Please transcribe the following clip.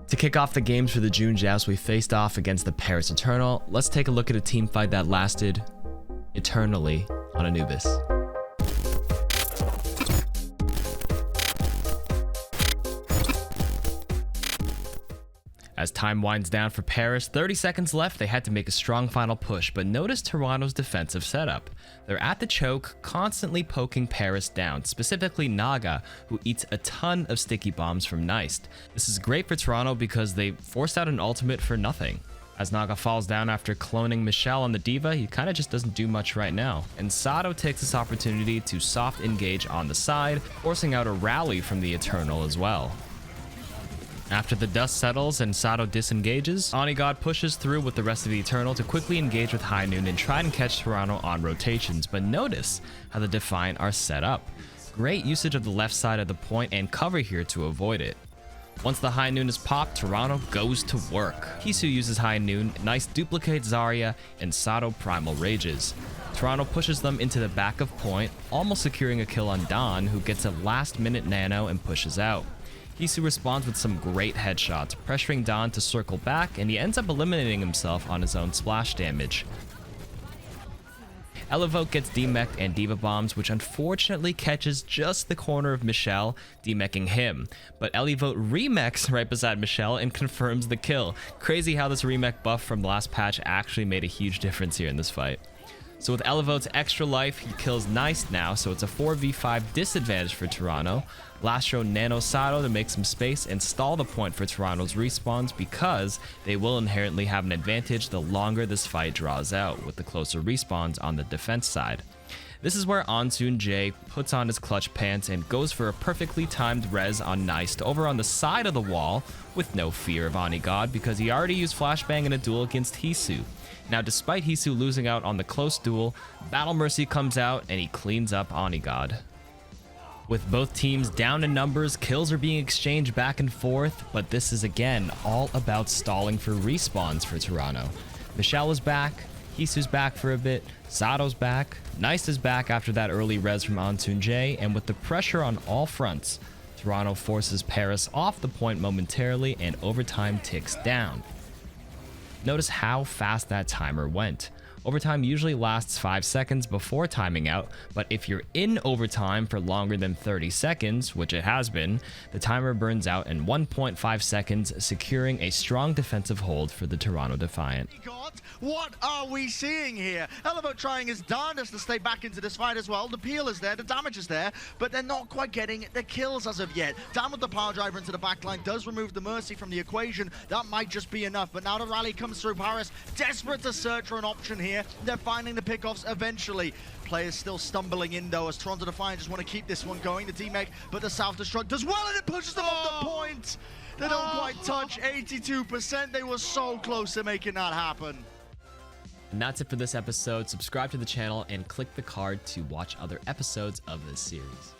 To kick off the games for the June Joust, we faced off against the Paris Eternal. Let's take a look at a team fight that lasted eternally on Anubis. As time winds down for Paris, 30 seconds left, they had to make a strong final push, but notice Toronto's defensive setup. They're at the choke, constantly poking Paris down, specifically Naga, who eats a ton of sticky bombs from Neist. This is great for Toronto because they forced out an ultimate for nothing. As Naga falls down after cloning Michelle on the Diva, he kinda just doesn't do much right now. And Sato takes this opportunity to soft engage on the side, forcing out a rally from the Eternal as well. After the dust settles and Sato disengages, Onigod pushes through with the rest of the Eternal to quickly engage with High Noon and try and catch Toronto on rotations, but notice how the Defiant are set up. Great usage of the left side of the point and cover here to avoid it. Once the High Noon is popped, Toronto goes to work. Hisu uses High Noon, Neist duplicates Zarya, and Sato primal rages. Toronto pushes them into the back of point, almost securing a kill on Don, who gets a last-minute nano and pushes out. Hisu responds with some great headshots, pressuring Don to circle back, and he ends up eliminating himself on his own splash damage. Elevote gets demeched and Diva bombs, which unfortunately catches just the corner of Michelle, demecking him. But Elevote remechs right beside Michelle and confirms the kill. Crazy how this remech buff from the last patch actually made a huge difference here in this fight. So with Elevote's extra life, he kills Neist now, so it's a 4v5 disadvantage for Toronto. Lastro nano Sato to make some space and stall the point for Toronto's respawns because they will inherently have an advantage the longer this fight draws out, with the closer respawns on the defense side. This is where ANSOONJAE puts on his clutch pants and goes for a perfectly timed res on Neist over on the side of the wall with no fear of Onigod because he already used flashbang in a duel against Hisu. Now, despite Hisu losing out on the close duel, Battle Mercy comes out and he cleans up Onigod. With both teams down in numbers, kills are being exchanged back and forth, but this is again all about stalling for respawns for Toronto. Michelle is back, Hisu's back for a bit, Sato's back, Neist is back after that early res from ANSOONJAE, and with the pressure on all fronts, Toronto forces Paris off the point momentarily and overtime ticks down. Notice how fast that timer went. Overtime usually lasts 5 seconds before timing out, but if you're in overtime for longer than 30 seconds, which it has been, the timer burns out in 1.5 seconds, securing a strong defensive hold for the Toronto Defiant. What are we seeing here? Elevote trying his darndest to stay back into this fight as well. The peel is there, the damage is there, but they're not quite getting the kills as of yet. Down with the power driver into the backline does remove the Mercy from the equation. That might just be enough, but now the rally comes through. Paris desperate to search for an option here. They're finding the pickoffs eventually. Players still stumbling in though as Toronto Defiant just want to keep this one going. The demech, but the self-destruct does well and it pushes them off the point. They don't quite touch 82%. They were so close to making that happen. And that's it for this episode. Subscribe to the channel and click the card to watch other episodes of this series.